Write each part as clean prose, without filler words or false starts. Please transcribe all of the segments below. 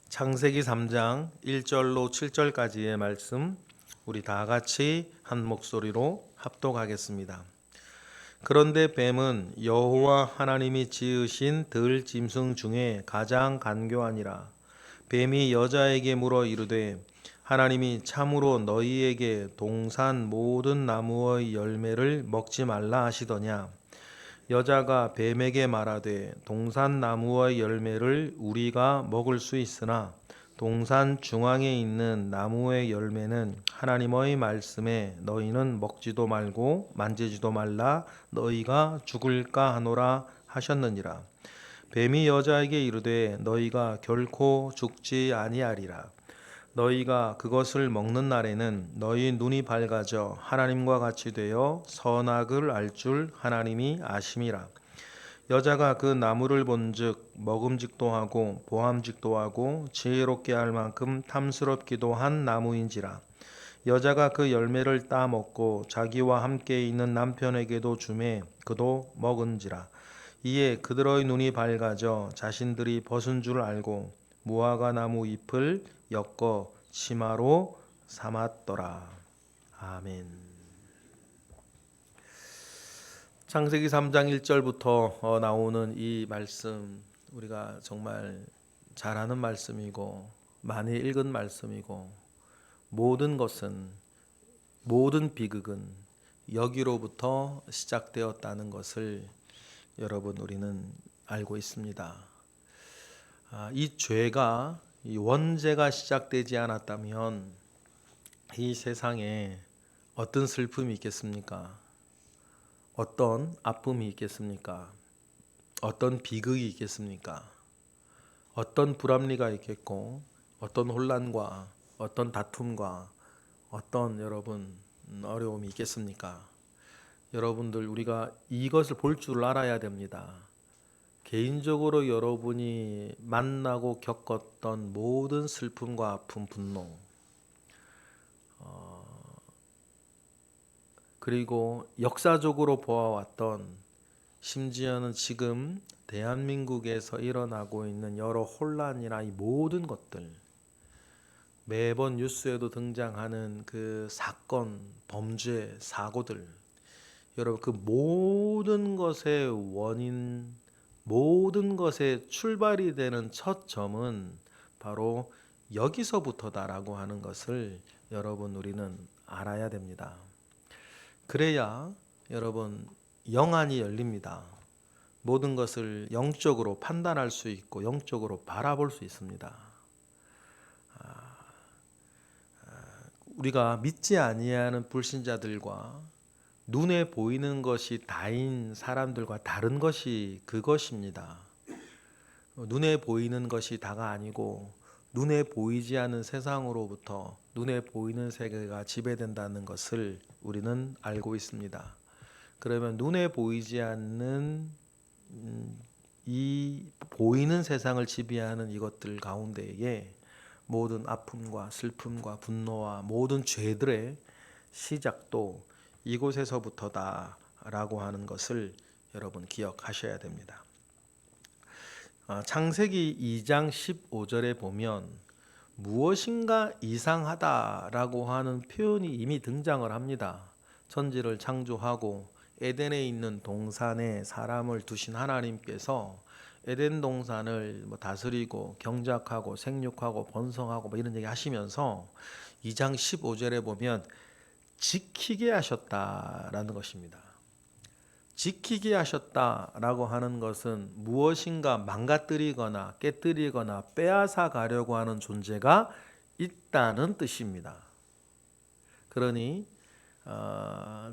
창세기 3장 1절로 7절까지의 말씀 우리 다 같이 한 목소리로 합독하겠습니다. 그런데 뱀은 여호와 하나님이 지으신 들 짐승 중에 가장 간교하니라. 뱀이 여자에게 물어 이르되 하나님이 참으로 너희에게 동산 모든 나무의 열매를 먹지 말라 하시더냐. 여자가 뱀에게 말하되 동산 나무의 열매를 우리가 먹을 수 있으나 동산 중앙에 있는 나무의 열매는 하나님의 말씀에 너희는 먹지도 말고 만지지도 말라 너희가 죽을까 하노라 하셨느니라. 뱀이 여자에게 이르되 너희가 결코 죽지 아니하리라. 너희가 그것을 먹는 날에는 너희 눈이 밝아져 하나님과 같이 되어 선악을 알 줄 하나님이 아심이라. 여자가 그 나무를 본즉 먹음직도 하고 보암직도 하고 지혜롭게 할 만큼 탐스럽기도 한 나무인지라. 여자가 그 열매를 따 먹고 자기와 함께 있는 남편에게도 주매 그도 먹은지라. 이에 그들의 눈이 밝아져 자신들이 벗은 줄 알고 무화과 나무 잎을 엮어 치마로 삼았더라. 아멘. 창세기 3장 1절부터 나오는 이 말씀 우리가 정말 잘 아는 말씀이고 많이 읽은 말씀이고 모든 비극은 여기로부터 시작되었다는 것을 여러분 우리는 알고 있습니다. 이 죄가 이 원죄가 시작되지 않았다면 이 세상에 어떤 슬픔이 있겠습니까? 어떤 아픔이 있겠습니까? 어떤 비극이 있겠습니까? 어떤 불합리가 있겠고 어떤 혼란과 어떤 다툼과 어떤 여러분 어려움이 있겠습니까? 여러분들 우리가 이것을 볼 줄 알아야 됩니다. 개인적으로 여러분이 만나고 겪었던 모든 슬픔과 아픔, 분노 그리고 역사적으로 보아왔던 심지어는 지금 대한민국에서 일어나고 있는 여러 혼란이나 이 모든 것들 매번 뉴스에도 등장하는 그 사건, 범죄, 사고들 여러분 그 모든 것의 원인 모든 것의 출발이 되는 첫 점은 바로 여기서부터다라고 하는 것을 여러분 우리는 알아야 됩니다. 그래야 여러분 영안이 열립니다. 모든 것을 영적으로 판단할 수 있고 영적으로 바라볼 수 있습니다. 우리가 믿지 아니하는 불신자들과 눈에 보이는 것이 다인 사람들과 다른 것이 그것입니다. 눈에 보이는 것이 다가 아니고 눈에 보이지 않는 세상으로부터 눈에 보이는 세계가 지배된다는 것을 우리는 알고 있습니다. 그러면 눈에 보이지 않는 이 보이는 세상을 지배하는 이것들 가운데에 모든 아픔과 슬픔과 분노와 모든 죄들의 시작도 이곳에서부터다라고 하는 것을 여러분 기억하셔야 됩니다. 창세기 2장 15절에 보면 무엇인가 이상하다라고 하는 표현이 이미 등장을 합니다. 천지를 창조하고 에덴에 있는 동산에 사람을 두신 하나님께서 에덴 동산을 다스리고 경작하고 생육하고 번성하고 이런 얘기 하시면서 2장 15절에 보면 지키게 하셨다라는 것입니다. 지키게 하셨다라고 하는 것은 무엇인가 망가뜨리거나 깨뜨리거나 빼앗아 가려고 하는 존재가 있다는 뜻입니다. 그러니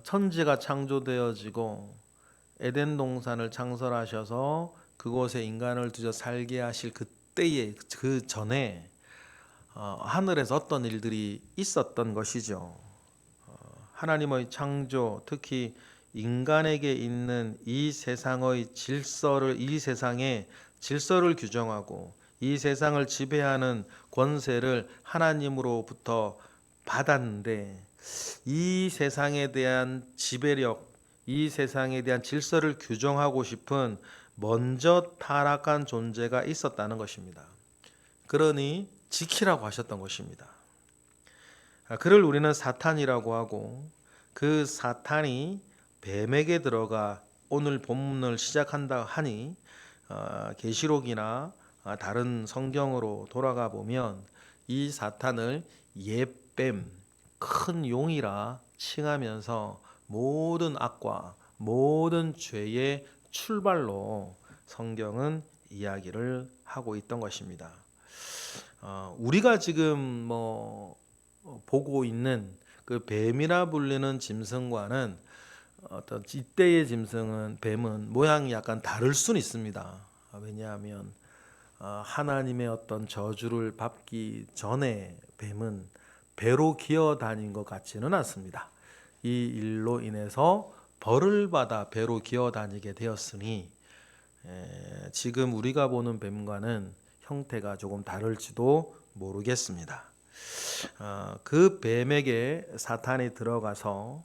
천지가 창조되어지고 에덴 동산을 창설하셔서 그곳에 인간을 두셔 살게 하실 그때에 그 전에 하늘에서 어떤 일들이 있었던 것이죠. 하나님의 창조, 특히 인간에게 있는 이 세상의 질서를 이 세상의 질서를 규정하고 이 세상을 지배하는 권세를 하나님으로부터 받았는데 이 세상에 대한 지배력, 이 세상에 대한 질서를 규정하고 싶은 먼저 타락한 존재가 있었다는 것입니다. 그러니 지키라고 하셨던 것입니다. 그를 우리는 사탄이라고 하고 그 사탄이 뱀에게 들어가 오늘 본문을 시작한다 하니 계시록이나 다른 성경으로 돌아가 보면 이 사탄을 옛뱀, 큰 용이라 칭하면서 모든 악과 모든 죄의 출발로 성경은 이야기를 하고 있던 것입니다. 우리가 지금 보고 있는 그 뱀이라 불리는 짐승과는 어떤 이때의 짐승은 뱀은 모양이 약간 다를 수는 있습니다. 왜냐하면 하나님의 어떤 저주를 밟기 전에 뱀은 배로 기어 다닌 것 같지는 않습니다. 이 일로 인해서 벌을 받아 배로 기어 다니게 되었으니 지금 우리가 보는 뱀과는 형태가 조금 다를지도 모르겠습니다. 그 뱀에게 사탄이 들어가서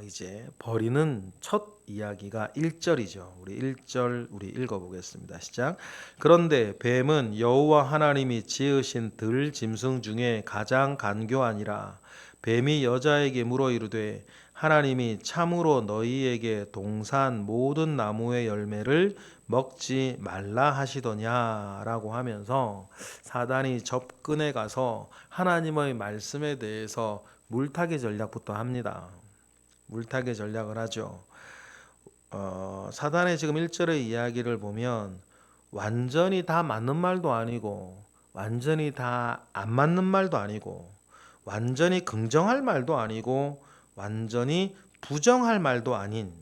이제 버리는 첫 이야기가 1절이죠. 우리 1절 우리 읽어보겠습니다. 시작. 그런데 뱀은 여호와 하나님이 지으신 들 짐승 중에 가장 간교하니라. 뱀이 여자에게 물어 이르되 하나님이 참으로 너희에게 동산 모든 나무의 열매를 먹지 말라 하시더냐라고 하면서 사단이 접근해 가서 하나님의 말씀에 대해서 물타기 전략부터 합니다. 물타기 전략을 하죠. 사단의 지금 1절의 이야기를 보면 완전히 다 맞는 말도 아니고 완전히 다 안 맞는 말도 아니고 완전히 긍정할 말도 아니고 완전히 부정할 말도 아닌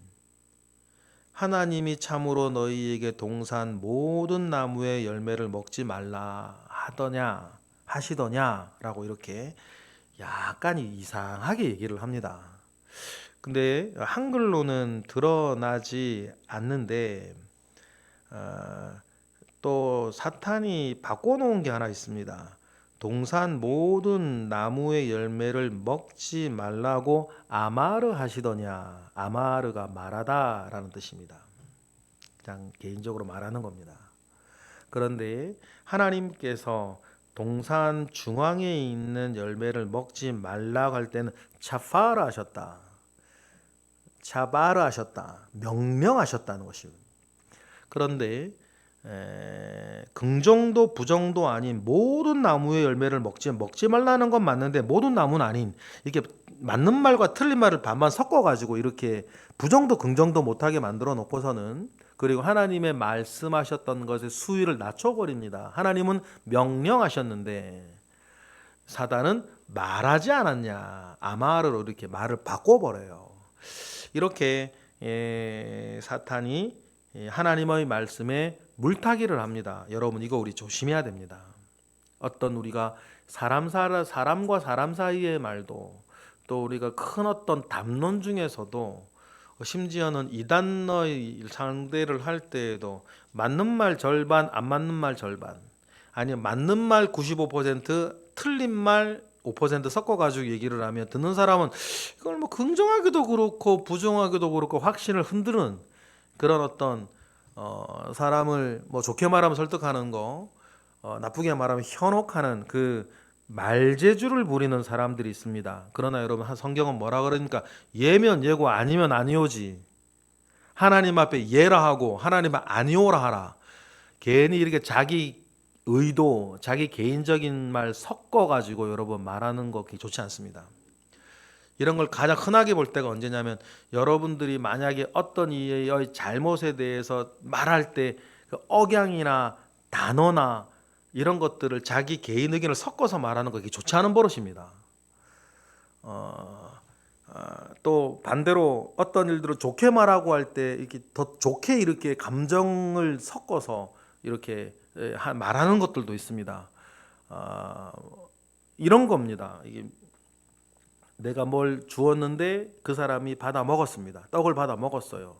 하나님이 참으로 너희에게 동산 모든 나무의 열매를 먹지 말라 하시더냐라고 이렇게 약간 이상하게 얘기를 합니다. 근데 한글로는 드러나지 않는데 또 사탄이 바꿔놓은 게 하나 있습니다. 동산 모든 나무의 열매를 먹지 말라고 아마르 하시더냐. 아마르가 말하다라는 뜻입니다. 그냥 개인적으로 말하는 겁니다. 그런데 하나님께서 동산 중앙에 있는 열매를 먹지 말라고 할 때는 차파르 하셨다. 차바르 하셨다. 명령하셨다는 것입니다. 그런데 긍정도 부정도 아닌 모든 나무의 열매를 먹지 말라는 건 맞는데 모든 나무는 아닌 이렇게 맞는 말과 틀린 말을 반반 섞어 가지고 이렇게 부정도 긍정도 못하게 만들어 놓고서는 그리고 하나님의 말씀하셨던 것의 수위를 낮춰버립니다. 하나님은 명령하셨는데 사단은 말하지 않았냐 아마르로 이렇게 말을 바꿔버려요. 이렇게 사탄이 하나님의 말씀에 물타기를 합니다. 여러분 이거 우리 조심해야 됩니다. 어떤 우리가 사람과 사람 사이의 말도 또 우리가 큰 어떤 담론 중에서도 심지어는 이단의 상대를 할 때에도 맞는 말 절반 안 맞는 말 절반 아니면 맞는 말 95% 틀린 말 5% 섞어가지고 얘기를 하면 듣는 사람은 이걸 긍정하기도 그렇고 부정하기도 그렇고 확신을 흔드는 그런 어떤 사람을 좋게 말하면 설득하는 거 나쁘게 말하면 현혹하는 그 말재주를 부리는 사람들이 있습니다. 그러나 여러분 성경은 뭐라 그러니까 예면 예고 아니면 아니오지. 하나님 앞에 예라 하고 하나님 앞에 아니오라 하라. 괜히 이렇게 자기 의도, 자기 개인적인 말 섞어가지고 여러분 말하는 거 그게 좋지 않습니다. 이런 걸 가장 흔하게 볼 때가 언제냐면 여러분들이 만약에 어떤 이의 잘못에 대해서 말할 때 그 억양이나 단어나 이런 것들을 자기 개인 의견을 섞어서 말하는 거 그게 좋지 않은 버릇입니다. 또 반대로 어떤 일들을 좋게 말하고 할 때 이렇게 더 좋게 이렇게 감정을 섞어서 이렇게 말하는 것들도 있습니다. 이런 겁니다. 이게 내가 뭘 주었는데 그 사람이 받아 먹었습니다. 떡을 받아 먹었어요.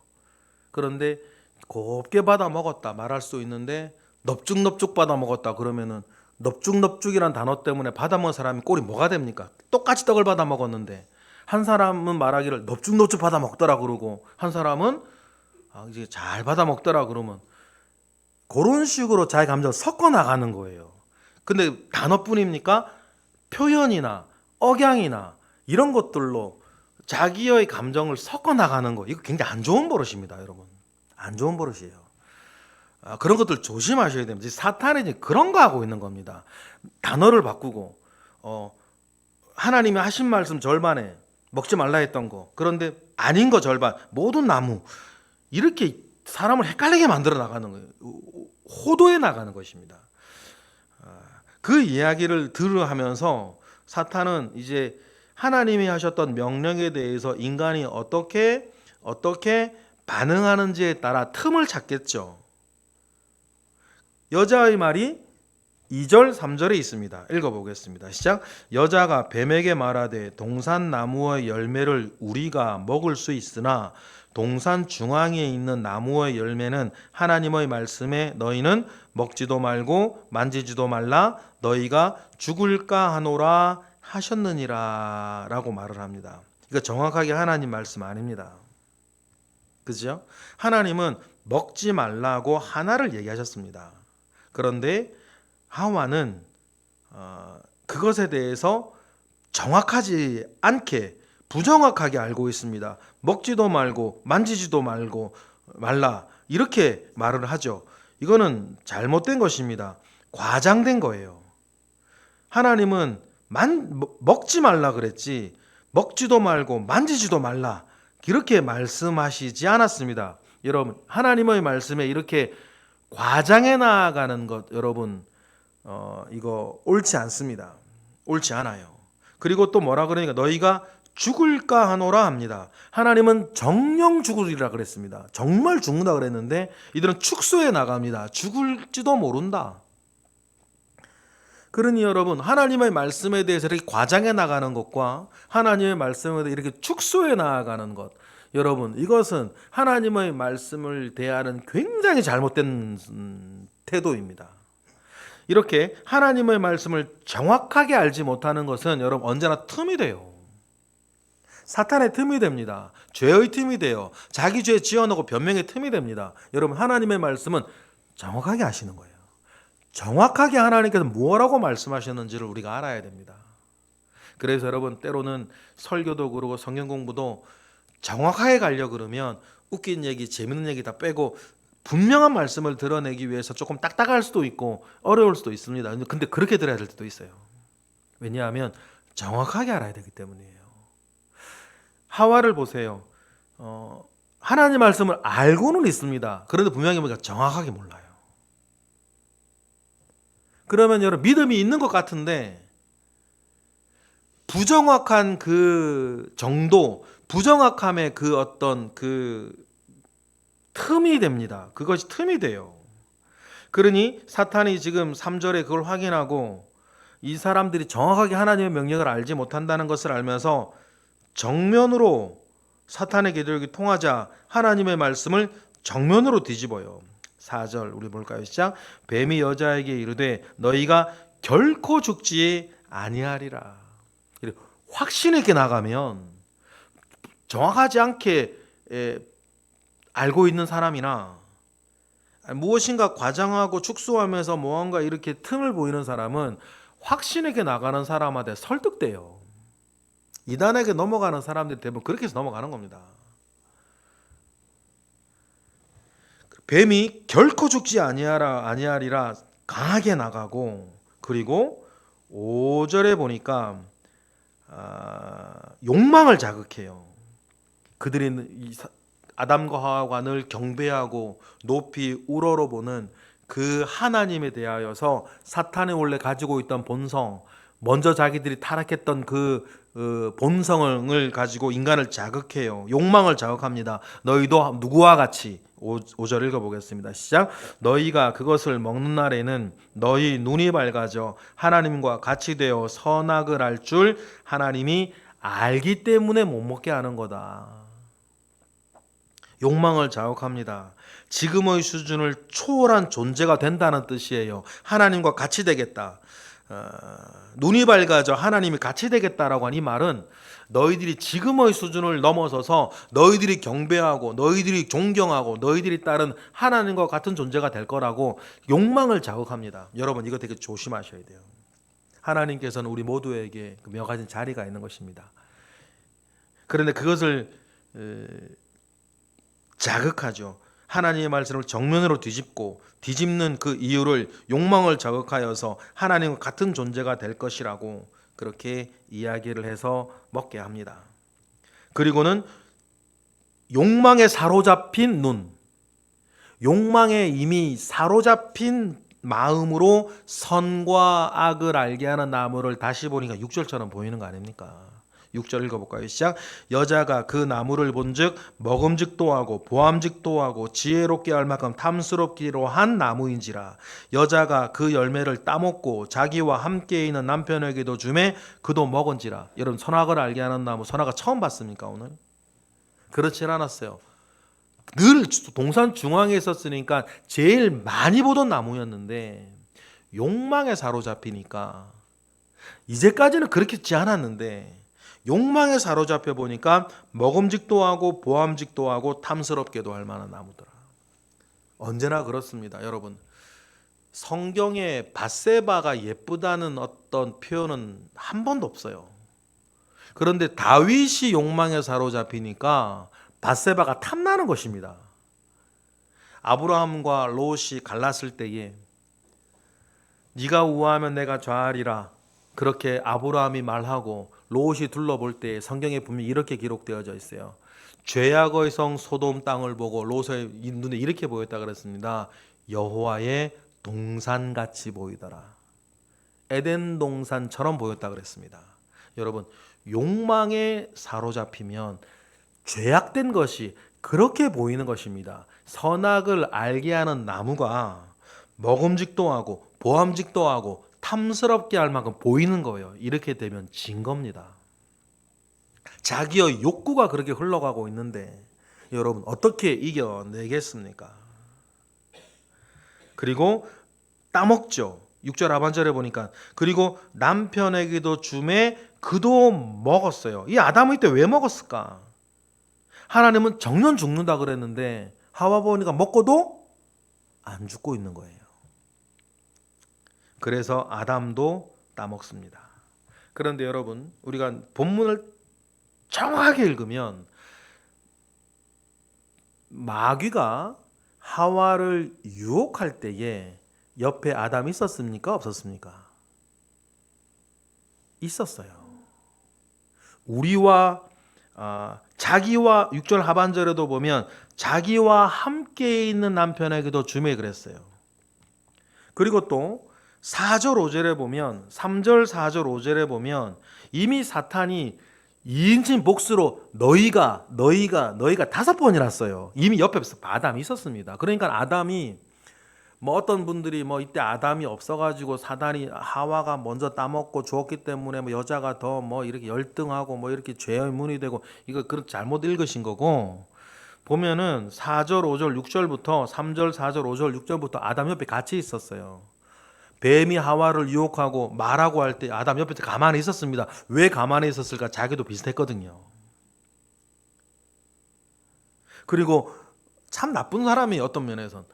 그런데 곱게 받아 먹었다 말할 수 있는데 넙죽넙죽 받아 먹었다 그러면은 넙죽넙죽이란 단어 때문에 받아 먹은 사람이 꼴이 뭐가 됩니까? 똑같이 떡을 받아 먹었는데 한 사람은 말하기를 넙죽넙죽 받아 먹더라 그러고 한 사람은 이제 잘 받아 먹더라 그러면 그런 식으로 자기 감정을 섞어 나가는 거예요. 근데 단어뿐입니까? 표현이나 억양이나 이런 것들로 자기의 감정을 섞어 나가는 거, 이거 굉장히 안 좋은 버릇입니다, 여러분. 안 좋은 버릇이에요. 그런 것들 조심하셔야 됩니다. 사탄이 이제 그런 거 하고 있는 겁니다. 단어를 바꾸고 하나님이 하신 말씀 절반에 먹지 말라 했던 거, 그런데 아닌 거 절반, 모든 나무, 이렇게 사람을 헷갈리게 만들어 나가는 거예요. 호도해 나가는 것입니다. 그 이야기를 들으면서 사탄은 이제 하나님이 하셨던 명령에 대해서 인간이 어떻게 반응하는지에 따라 틈을 찾겠죠. 여자의 말이 2절 3절에 있습니다. 읽어보겠습니다. 시작. 여자가 뱀에게 말하되 동산 나무의 열매를 우리가 먹을 수 있으나 동산 중앙에 있는 나무의 열매는 하나님의 말씀에 너희는 먹지도 말고 만지지도 말라 너희가 죽을까 하노라 하셨느니라 라고 말을 합니다. 이거 정확하게 하나님 말씀 아닙니다. 그죠? 하나님은 먹지 말라고 하나를 얘기하셨습니다. 그런데 하와는 그것에 대해서 정확하지 않게 부정확하게 알고 있습니다. 먹지도 말고 만지지도 말라 이렇게 말을 하죠. 이거는 잘못된 것입니다. 과장된 거예요. 하나님은 먹지 말라 그랬지 먹지도 말고 만지지도 말라 이렇게 말씀하시지 않았습니다. 여러분, 하나님의 말씀에 이렇게 과장해 나가는 것, 여러분, 이거 옳지 않습니다. 옳지 않아요. 그리고 또 뭐라 그러니까 너희가 죽을까 하노라 합니다. 하나님은 정령 죽으리라 그랬습니다. 정말 죽는다 그랬는데 이들은 축소해 나갑니다. 죽을지도 모른다. 그러니 여러분, 하나님의 말씀에 대해서 이렇게 과장해 나가는 것과 하나님의 말씀에 대해서 이렇게 축소해 나가는 것, 여러분, 이것은 하나님의 말씀을 대하는 굉장히 잘못된 태도입니다. 이렇게 하나님의 말씀을 정확하게 알지 못하는 것은 여러분 언제나 틈이 돼요. 사탄의 틈이 됩니다. 죄의 틈이 돼요. 자기 죄 지어놓고 변명의 틈이 됩니다. 여러분, 하나님의 말씀은 정확하게 아시는 거예요. 정확하게 하나님께서 뭐라고 말씀하셨는지를 우리가 알아야 됩니다. 그래서 여러분, 때로는 설교도 그러고 성경 공부도 정확하게 가려고 그러면 웃긴 얘기, 재밌는 얘기 다 빼고 분명한 말씀을 드러내기 위해서 조금 딱딱할 수도 있고 어려울 수도 있습니다. 근데 그렇게 들어야 될 때도 있어요. 왜냐하면 정확하게 알아야 되기 때문이에요. 하와를 보세요. 하나님 말씀을 알고는 있습니다. 그런데 분명히 우리가 정확하게 몰라요. 그러면 여러분, 믿음이 있는 것 같은데 부정확한 그 정도, 부정확함의 그 어떤 그 틈이 됩니다. 그것이 틈이 돼요. 그러니 사탄이 지금 3절에 그걸 확인하고 이 사람들이 정확하게 하나님의 명령을 알지 못한다는 것을 알면서 정면으로 사탄의 계략이 통하자 하나님의 말씀을 정면으로 뒤집어요. 4절 우리 볼까요? 시작. 뱀이 여자에게 이르되 너희가 결코 죽지 아니하리라. 확신 있게 나가면 정확하지 않게 알고 있는 사람이나 무엇인가 과장하고 축소하면서 무언가 이렇게 틈을 보이는 사람은 확신 있게 나가는 사람한테 설득돼요. 이단에게 넘어가는 사람들이 대부분 그렇게 해서 넘어가는 겁니다. 뱀이 결코 죽지 아니하리라 강하게 나가고, 그리고 5절에 보니까 욕망을 자극해요. 그들이 아담과 하와가 늘 경배하고 높이 우러러보는 그 하나님에 대하여서 사탄이 원래 가지고 있던 본성, 먼저 자기들이 타락했던 그 본성을 가지고 인간을 자극해요. 욕망을 자극합니다. 너희도 누구와 같이, 5절 읽어보겠습니다. 시작. 너희가 그것을 먹는 날에는 너희 눈이 밝아져 하나님과 같이 되어 선악을 알 줄 하나님이 알기 때문에 못 먹게 하는 거다. 욕망을 자극합니다. 지금의 수준을 초월한 존재가 된다는 뜻이에요. 하나님과 같이 되겠다. 눈이 밝아져 하나님이 같이 되겠다라고 한 이 말은 너희들이 지금의 수준을 넘어서서 너희들이 경배하고 너희들이 존경하고 너희들이 따른 하나님과 같은 존재가 될 거라고 욕망을 자극합니다. 여러분 이거 되게 조심하셔야 돼요. 하나님께서는 우리 모두에게 명하신 자리가 있는 것입니다. 그런데 그것을 자극하죠. 하나님의 말씀을 정면으로 뒤집는 그 이유를 욕망을 자극하여서 하나님과 같은 존재가 될 것이라고 그렇게 이야기를 해서 먹게 합니다. 그리고는 욕망에 사로잡힌 눈, 욕망에 이미 사로잡힌 마음으로 선과 악을 알게 하는 나무를 다시 보니까 6절처럼 보이는 거 아닙니까? 6절 읽어볼까요? 시작. 여자가 그 나무를 본즉 먹음직도 하고 보암직도 하고 지혜롭게 할 만큼 탐스럽기로 한 나무인지라. 여자가 그 열매를 따먹고 자기와 함께 있는 남편에게도 주매 그도 먹은지라. 여러분 선악을 알게 하는 나무 선악을 처음 봤습니까 오늘? 그렇진 않았어요. 늘 동산 중앙에 있었으니까 제일 많이 보던 나무였는데 욕망에 사로잡히니까 이제까지는 그렇겠지 않았는데 욕망에 사로잡혀 보니까 먹음직도 하고 보암직도 하고 탐스럽게도 할 만한 나무더라. 언제나 그렇습니다, 여러분. 성경에 밧세바가 예쁘다는 어떤 표현은 한 번도 없어요. 그런데 다윗이 욕망에 사로잡히니까 밧세바가 탐나는 것입니다. 아브라함과 롯이 갈랐을 때에 네가 우하면 내가 좌하리라 그렇게 아브라함이 말하고 롯이 둘러볼 때 성경에 분명히 이렇게 기록되어져 있어요. 죄악의 성 소돔 땅을 보고 롯의 눈에 이렇게 보였다 그랬습니다. 여호와의 동산같이 보이더라. 에덴 동산처럼 보였다 그랬습니다. 여러분 욕망에 사로잡히면 죄악된 것이 그렇게 보이는 것입니다. 선악을 알게 하는 나무가 먹음직도 하고 보암직도 하고 탐스럽게 할 만큼 보이는 거예요. 이렇게 되면 진 겁니다. 자기의 욕구가 그렇게 흘러가고 있는데 여러분 어떻게 이겨내겠습니까? 그리고 따먹죠. 6절 하반절에 보니까 그리고 남편에게도 주매 그도 먹었어요. 이 아담이 때 왜 먹었을까? 하나님은 정년 죽는다 그랬는데 하와 보니까 먹고도 안 죽고 있는 거예요. 그래서 아담도 따먹습니다. 그런데 여러분 우리가 본문을 정확하게 읽으면 마귀가 하와를 유혹할 때에 옆에 아담이 있었습니까? 없었습니까? 있었어요. 우리와 자기와 6절 하반절에도 보면 자기와 함께 있는 남편에게도 주매 그랬어요. 그리고 또 4절 5절에 보면 3절 4절 5절에 보면 이미 사탄이 2인칭 복수로 너희가 5번이나 써요. 이미 옆에 아담이 있었습니다. 그러니까 아담이 뭐 어떤 분들이 뭐 이때 아담이 없어가지고 사단이 하와가 먼저 따먹고 주었기 때문에 뭐 여자가 더 뭐 이렇게 열등하고 뭐 이렇게 죄의 문이 되고 이거 그런 잘못 읽으신 거고 보면은 4절 5절 6절부터 3절 4절 5절 6절부터 아담 옆에 같이 있었어요. 뱀이 하와를 유혹하고 말하고 할 때 아담 옆에 가만히 있었습니다. 왜 가만히 있었을까? 자기도 비슷했거든요. 그리고 참 나쁜 사람이 어떤 면에선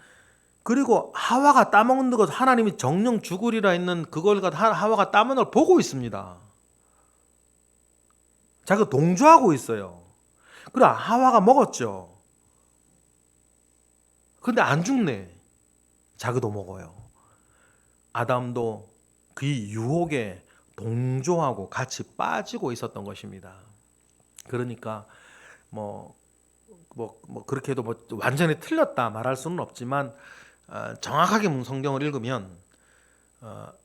그리고 하와가 따먹는 것 하나님이 정령 죽으리라 했는 그걸 하와가 따먹는 걸 보고 있습니다. 자기가 동조하고 있어요. 그래 하와가 먹었죠. 근데 안 죽네. 자기도 먹어요. 아담도 그 유혹에 동조하고 같이 빠지고 있었던 것입니다. 그러니까 뭐 그렇게 해도 뭐 완전히 틀렸다 말할 수는 없지만 정확하게 성경을 읽으면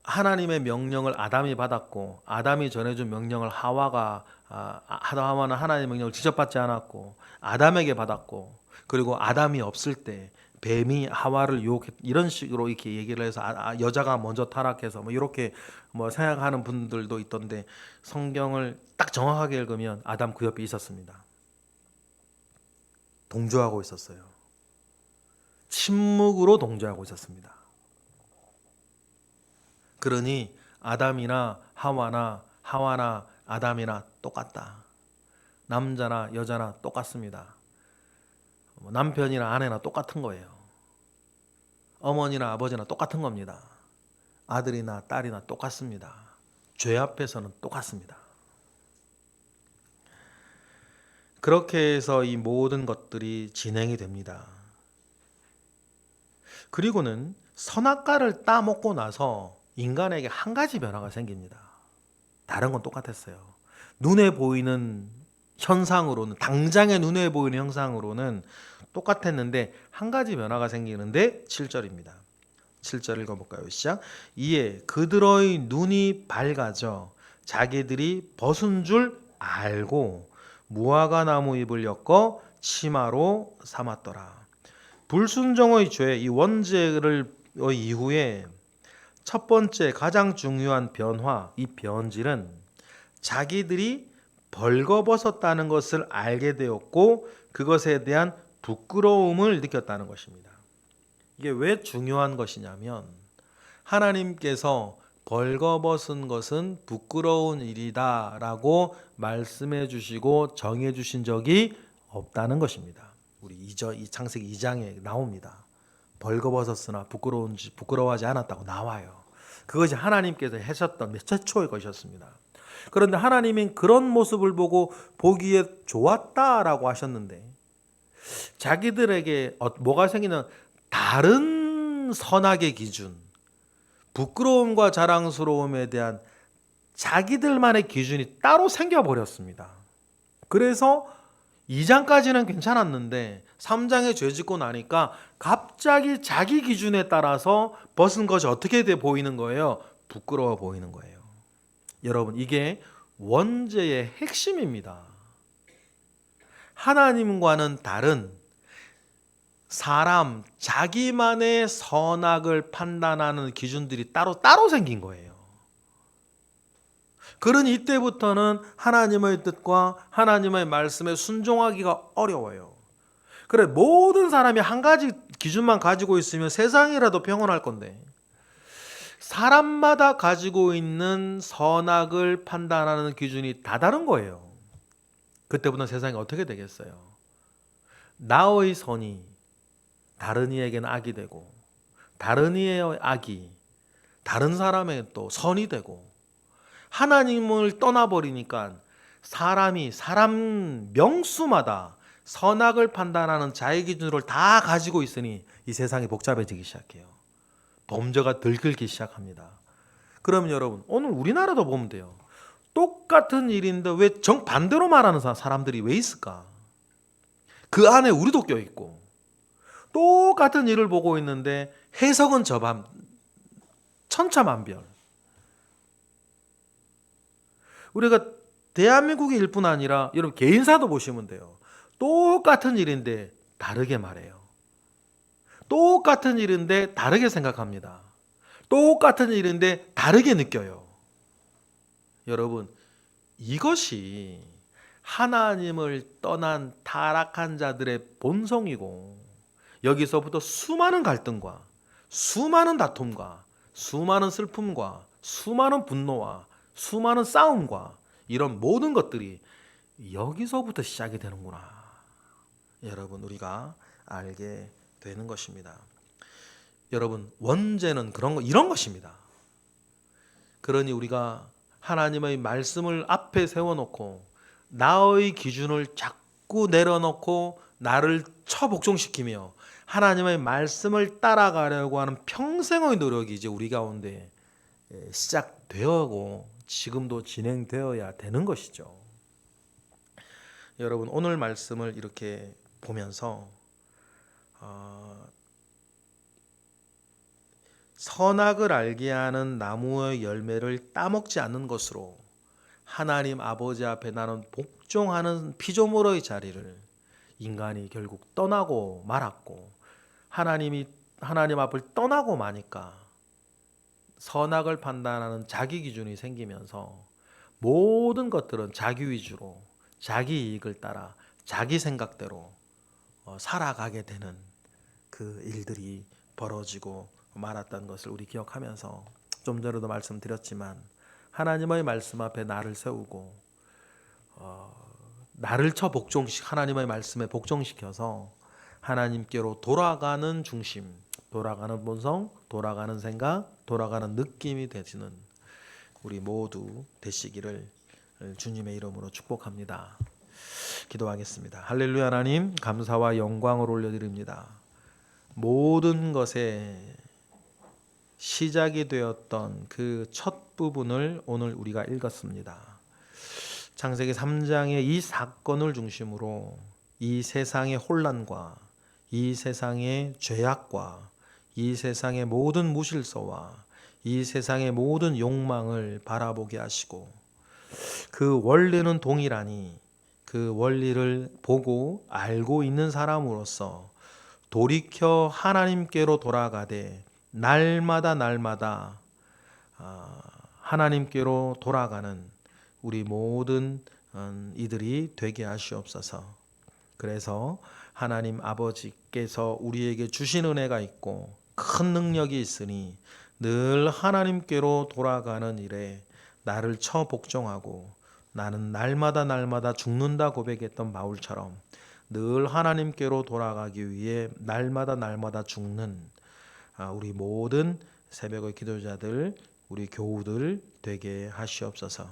하나님의 명령을 아담이 받았고 아담이 전해준 명령을 하와가 하와는 하나님의 명령을 직접 받지 않았고 아담에게 받았고 그리고 아담이 없을 때 뱀이 하와를 유혹했 이런 식으로 이렇게 얘기를 해서 여자가 먼저 타락해서 뭐 이렇게 뭐 생각하는 분들도 있던데 성경을 딱 정확하게 읽으면 아담 그 옆에 있었습니다. 동조하고 있었어요. 침묵으로 동조하고 있었습니다. 그러니 아담이나 하와나 아담이나 똑같다. 남자나 여자나 똑같습니다. 남편이나 아내나 똑같은 거예요. 어머니나 아버지나 똑같은 겁니다. 아들이나 딸이나 똑같습니다. 죄 앞에서는 똑같습니다. 그렇게 해서 이 모든 것들이 진행이 됩니다. 그리고는 선악과를 따먹고 나서 인간에게 한 가지 변화가 생깁니다. 다른 건 똑같았어요. 눈에 보이는 현상으로는, 당장의 눈에 보이는 형상으로는 똑같았는데 한 가지 변화가 생기는데 7절입니다. 7절 읽어볼까요? 시작. 이에 그들의 눈이 밝아져 자기들이 벗은 줄 알고 무화과 나무 잎을 엮어 치마로 삼았더라. 불순종의 죄, 이 원죄를 이후에 첫 번째 가장 중요한 변화, 이 변질은 자기들이 벌거벗었다는 것을 알게 되었고 그것에 대한 부끄러움을 느꼈다는 것입니다. 이게 왜 중요한 것이냐면 하나님께서 벌거벗은 것은 부끄러운 일이다 라고 말씀해 주시고 정해 주신 적이 없다는 것입니다. 우리 이 창세기 2장에 나옵니다. 벌거벗었으나 부끄러워하지 않았다고 나와요. 그것이 하나님께서 하셨던 최초의 것이었습니다. 그런데 하나님은 그런 모습을 보고 보기에 좋았다라고 하셨는데 자기들에게 뭐가 생기는 다른 선악의 기준, 부끄러움과 자랑스러움에 대한 자기들만의 기준이 따로 생겨버렸습니다. 그래서 2장까지는 괜찮았는데 3장에 죄 짓고 나니까 갑자기 자기 기준에 따라서 벗은 것이 어떻게 돼 보이는 거예요? 부끄러워 보이는 거예요. 여러분, 이게 원죄의 핵심입니다. 하나님과는 다른 사람, 자기만의 선악을 판단하는 기준들이 따로 생긴 거예요. 그러니 이때부터는 하나님의 뜻과 하나님의 말씀에 순종하기가 어려워요. 그래, 모든 사람이 한 가지 기준만 가지고 있으면 세상이라도 평온할 건데 사람마다 가지고 있는 선악을 판단하는 기준이 다 다른 거예요. 그때부터 세상이 어떻게 되겠어요? 나의 선이 다른 이에게는 악이 되고 다른 이의 악이 다른 사람에게 또 선이 되고 하나님을 떠나버리니까 사람 명수마다 선악을 판단하는 자의 기준을 다 가지고 있으니 이 세상이 복잡해지기 시작해요. 범죄가 들끓기 시작합니다. 그러면 여러분, 오늘 우리나라도 보면 돼요. 똑같은 일인데 왜 정반대로 말하는 사람들이 왜 있을까? 그 안에 우리도 껴있고 똑같은 일을 보고 있는데 해석은 천차만별. 우리가 대한민국의 일뿐 아니라 여러분 개인사도 보시면 돼요. 똑같은 일인데 다르게 말해요. 똑같은 일인데 다르게 생각합니다. 똑같은 일인데 다르게 느껴요. 여러분, 이것이 하나님을 떠난 타락한 자들의 본성이고 여기서부터 수많은 갈등과 수많은 다툼과 수많은 슬픔과 수많은 분노와 수많은 싸움과 이런 모든 것들이 여기서부터 시작이 되는구나. 여러분, 우리가 알게 되는 것입니다. 여러분, 원죄는 이런 것입니다. 그러니 우리가 하나님의 말씀을 앞에 세워놓고 나의 기준을 자꾸 내려놓고 나를 처복종시키며 하나님의 말씀을 따라가려고 하는 평생의 노력이 이제 우리 가운데 시작되어고 지금도 진행되어야 되는 것이죠. 여러분, 오늘 말씀을 이렇게 보면서 선악을 알게 하는 나무의 열매를 따먹지 않는 것으로 하나님 아버지 앞에 나는 복종하는 피조물의 자리를 인간이 결국 떠나고 말았고 하나님 앞을 떠나고 마니까 선악을 판단하는 자기 기준이 생기면서 모든 것들은 자기 위주로 자기 이익을 따라 자기 생각대로 살아가게 되는 그 일들이 벌어지고 말았던 것을 우리 기억하면서 좀 전에도 말씀드렸지만 하나님의 말씀 앞에 나를 세우고 나를 하나님의 말씀에 복종시켜서 하나님께로 돌아가는 중심, 돌아가는 본성, 돌아가는 생각, 돌아가는 느낌이 되시는 우리 모두 되시기를 주님의 이름으로 축복합니다. 기도하겠습니다. 할렐루야. 하나님 감사와 영광을 올려드립니다. 모든 것의 시작이 되었던 그 첫 부분을 오늘 우리가 읽었습니다. 창세기 3장의 이 사건을 중심으로 이 세상의 혼란과 이 세상의 죄악과 이 세상의 모든 무질서와 이 세상의 모든 욕망을 바라보게 하시고 그 원리는 동일하니 그 원리를 보고 알고 있는 사람으로서 돌이켜 하나님께로 돌아가되 날마다 하나님께로 돌아가는 우리 모든 이들이 되게 하시옵소서. 그래서 하나님 아버지께서 우리에게 주신 은혜가 있고 큰 능력이 있으니 늘 하나님께로 돌아가는 일에 나를 복종하고 나는 날마다 죽는다 고백했던 바울처럼 늘 하나님께로 돌아가기 위해 날마다 죽는 우리 모든 새벽의 기도자들, 우리 교우들 되게 하시옵소서.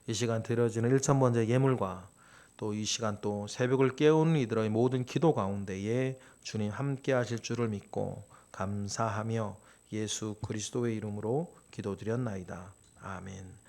이 시간 드려지는 일천번째 예물과 또 이 시간 또 새벽을 깨우는 이들의 모든 기도 가운데에 주님 함께 하실 줄을 믿고 감사하며 예수 그리스도의 이름으로 기도드렸나이다. 아멘.